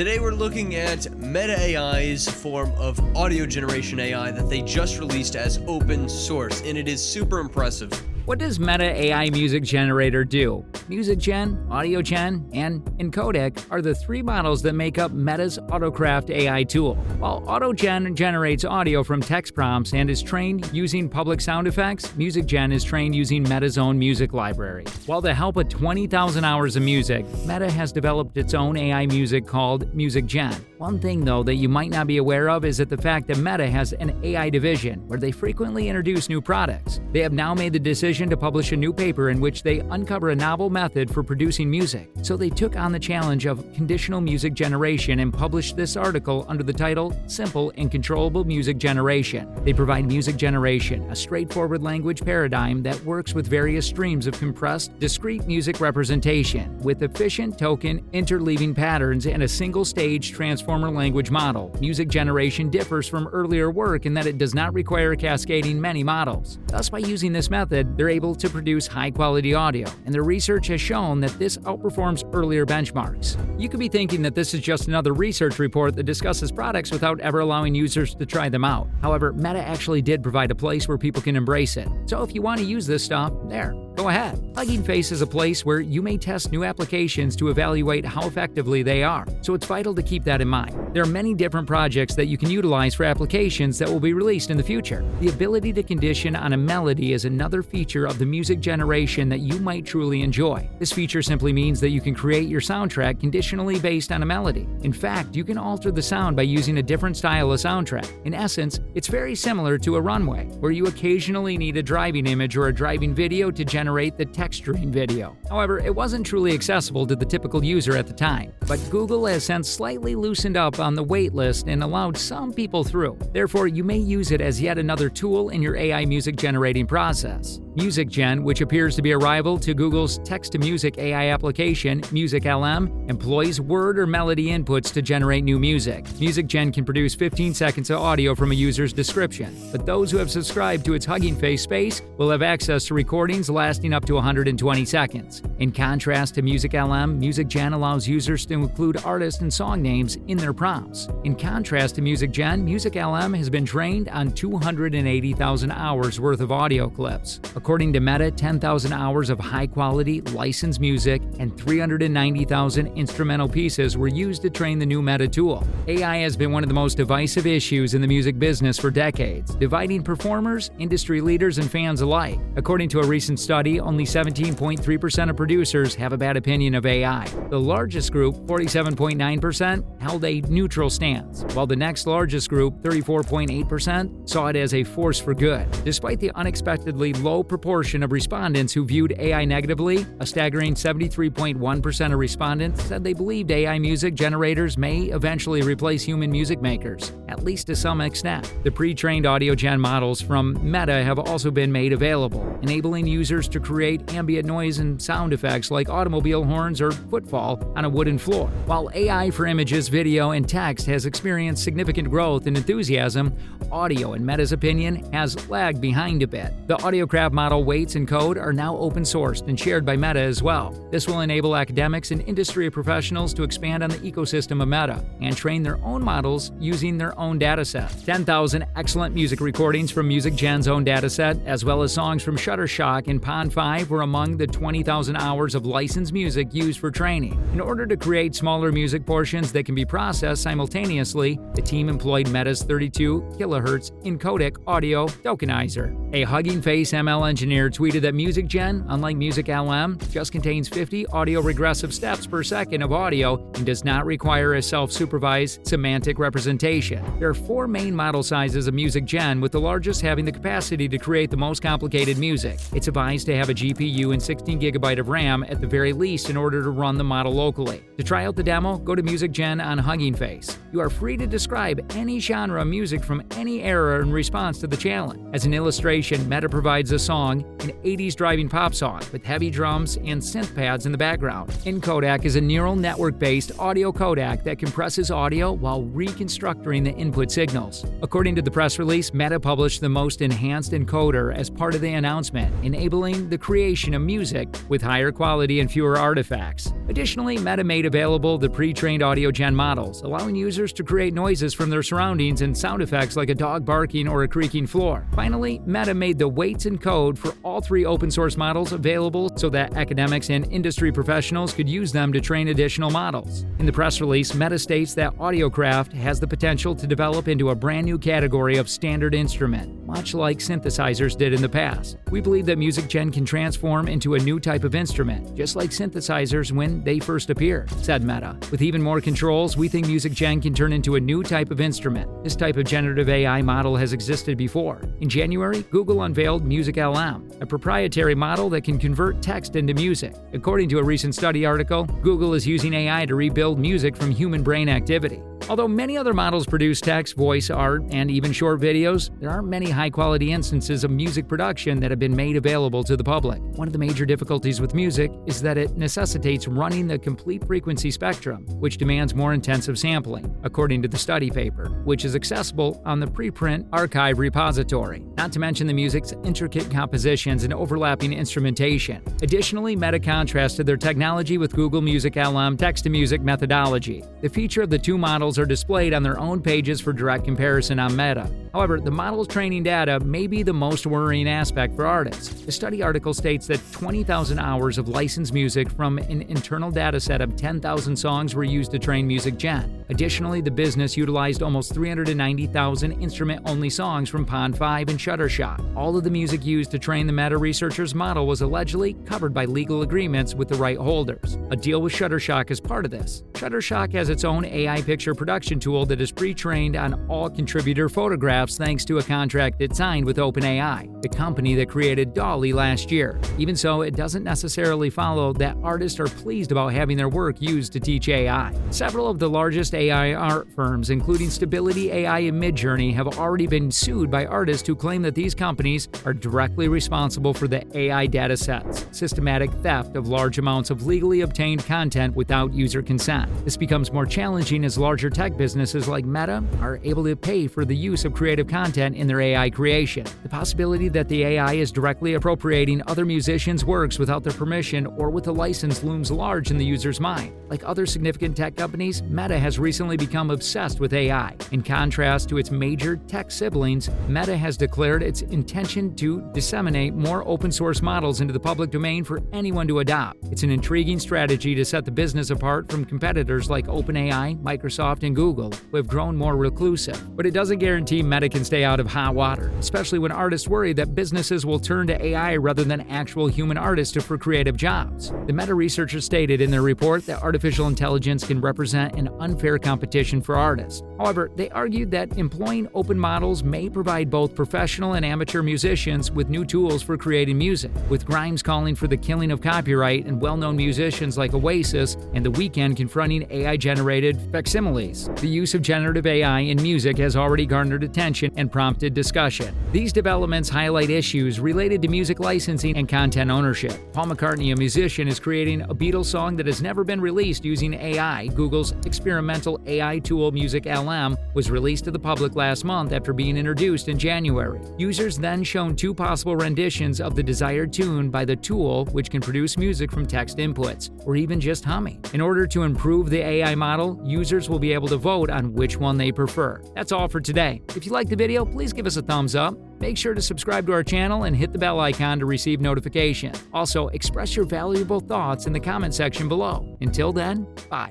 Today we're looking at Meta AI's form of audio generation AI that they just released as open source, and it is super impressive. What does Meta AI Music Generator do? MusicGen, AudioGen, and EnCodec are the three models that make up Meta's AudioCraft AI tool. While AudioGen generates audio from text prompts and is trained using public sound effects, MusicGen is trained using Meta's own music library. While to help with 20,000 hours of music, Meta has developed its own AI music called MusicGen. One thing, though, that you might not be aware of is that the fact that Meta has an AI division where they frequently introduce new products. They have now made the decision to publish a new paper in which they uncover a novel method for producing music. So they took on the challenge of conditional music generation and published this article under the title Simple and Controllable Music Generation. They provide music generation, a straightforward language paradigm that works with various streams of compressed, discrete music representation with efficient token interleaving patterns and a single-stage transformer language model. Music generation differs from earlier work in that it does not require cascading many models. Thus, by using this method, they're able to produce high-quality audio, and their research has shown that this outperforms earlier benchmarks. You could be thinking that this is just another research report that discusses products without ever allowing users to try them out. However, Meta actually did provide a place where people can embrace it. So if you want to use this stuff, go ahead. Hugging Face is a place where you may test new applications to evaluate how effectively they are, so it's vital to keep that in mind. There are many different projects that you can utilize for applications that will be released in the future. The ability to condition on a melody is another feature of the music generation that you might truly enjoy. This feature simply means that you can create your soundtrack conditionally based on a melody. In fact, you can alter the sound by using a different style of soundtrack. In essence, it's very similar to a runway, where you occasionally need a driving image or a driving video to generate the texturing video. However, it wasn't truly accessible to the typical user at the time. But Google has since slightly loosened up on the waitlist and allowed some people through. Therefore, you may use it as yet another tool in your AI music generating process. MusicGen, which appears to be a rival to Google's text-to-music AI application, MusicLM, employs word or melody inputs to generate new music. MusicGen can produce 15 seconds of audio from a user's description, but those who have subscribed to its Hugging Face space will have access to recordings lasting up to 120 seconds. In contrast to MusicLM, MusicGen allows users to include artist and song names in their prompts. In contrast to MusicGen, MusicLM has been trained on 280,000 hours worth of audio clips. According to Meta, 10,000 hours of high-quality, licensed music and 390,000 instrumental pieces were used to train the new Meta tool. AI has been one of the most divisive issues in the music business for decades, dividing performers, industry leaders, and fans alike. According to a recent study, only 17.3% of producers have a bad opinion of AI. The largest group, 47.9%, held a neutral stance, while the next largest group, 34.8%, saw it as a force for good. Despite the unexpectedly low proportion of respondents who viewed AI negatively, a staggering 73.1% of respondents said they believed AI music generators may eventually replace human music makers, at least to some extent. The pre-trained AudioGen models from Meta have also been made available, enabling users to create ambient noise and sound effects like automobile horns or footfall on a wooden floor. While AI for images, video, and text has experienced significant growth and enthusiasm, audio, in Meta's opinion, has lagged behind a bit. The AudioCraft model weights and code are now open-sourced and shared by Meta as well. This will enable academics and industry professionals to expand on the ecosystem of Meta and train their own models using their own datasets. 10,000 excellent music recordings from MusicGen's own dataset, as well as songs from Shutterstock and Pond 5 were among the 20,000 hours of licensed music used for training. In order to create smaller music portions that can be processed simultaneously, the team employed Meta's 32 kHz EnCodec audio tokenizer. A Hugging Face ML engineer tweeted that MusicGen, unlike MusicLM, just contains 50 audio regressive steps per second of audio and does not require a self-supervised semantic representation. There are 4 main model sizes of MusicGen, with the largest having the capacity to create the most complicated music. It's advised to have a GPU and 16 GB of RAM at the very least in order to run the model locally. To try out the demo, go to MusicGen on Hugging Face. You are free to describe any genre of music from any era in response to the challenge. As an illustration, Meta provides a song, an 80s driving pop song with heavy drums and synth pads in the background. EnCodec is a neural network-based audio codec that compresses audio while reconstructing the input signals. According to the press release, Meta published the most enhanced encoder as part of the announcement, enabling the creation of music with higher quality and fewer artifacts. Additionally, Meta made available the pre-trained AudioGen models, allowing users to create noises from their surroundings and sound effects like a dog barking or a creaking floor. Finally, Meta made the weights and code for all 3 open-source models available so that academics and industry professionals could use them to train additional models. In the press release, Meta states that AudioCraft has the potential to develop into a brand new category of standard instrument, much like synthesizers did in the past. We believe that MusicGen can transform into a new type of instrument, just like synthesizers when they first appeared, said Meta. With even more controls, we think MusicGen can turn into a new type of instrument. This type of generative AI model has existed before. In January, Google unveiled MusicLM, a proprietary model that can convert text into music. According to a recent study article, Google is using AI to rebuild music from human brain activity. Although many other models produce text, voice, art, and even short videos, there aren't many high-quality instances of music production that have been made available to the public. One of the major difficulties with music is that it necessitates running the complete frequency spectrum, which demands more intensive sampling, according to the study paper, which is accessible on the preprint archive repository, not to mention the music's intricate compositions and overlapping instrumentation. Additionally, Meta contrasted their technology with Google MusicLM text-to-music methodology. The feature of the 2 models are displayed on their own pages for direct comparison on Meta. However, the model's training data may be the most worrying aspect for artists. The study article states that 20,000 hours of licensed music from an internal dataset of 10,000 songs were used to train MusicGen. Additionally, the business utilized almost 390,000 instrument-only songs from Pond 5 and Shutterstock. All of the music used to train the Meta researchers' model was allegedly covered by legal agreements with the right holders. A deal with Shutterstock is part of this. Shutterstock has its own AI picture production tool that is pre-trained on all contributor photographs thanks to a contract it signed with OpenAI, the company that created DALL-E last year. Even so, it doesn't necessarily follow that artists are pleased about having their work used to teach AI. Several of the largest AI art firms, including Stability AI and Midjourney, have already been sued by artists who claim that these companies are directly responsible for the AI datasets, systematic theft of large amounts of legally obtained content without user consent. This becomes more challenging as larger tech businesses like Meta are able to pay for the use of creative content in their AI creation. The possibility that the AI is directly appropriating other musicians' works without their permission or with a license looms large in the user's mind. Like other significant tech companies, Meta has recently become obsessed with AI. In contrast to its major tech siblings, Meta has declared its intention to disseminate more open-source models into the public domain for anyone to adopt. It's an intriguing strategy to set the business apart from competitors like OpenAI, Microsoft, and Google, who have grown more reclusive. But it doesn't guarantee Meta can stay out of hot water, especially when artists worry that businesses will turn to AI rather than actual human artists for creative jobs. The Meta researchers stated in their report that artificial intelligence can represent an unfair competition for artists. However, they argued that employing open models may provide both professional and amateur musicians with new tools for creating music, with Grimes calling for the killing of copyright and well-known musicians like Oasis and The Weeknd confronting AI-generated facsimiles. The use of generative AI in music has already garnered attention and prompted discussion. These developments highlight issues related to music licensing and content ownership. Paul McCartney, a musician, is creating a Beatles song that has never been released using AI. Google's experimental AI tool MusicLM was released to the public last month after being introduced in January. Users then shown 2 possible renditions of the desired tune by the tool, which can produce music from text inputs, or even just humming. In order to improve the AI model, users will be able to vote on which one they prefer. That's all for today. If you liked the video, please give us a thumbs up. Make sure to subscribe to our channel and hit the bell icon to receive notifications. Also, express your valuable thoughts in the comment section below. Until then, bye.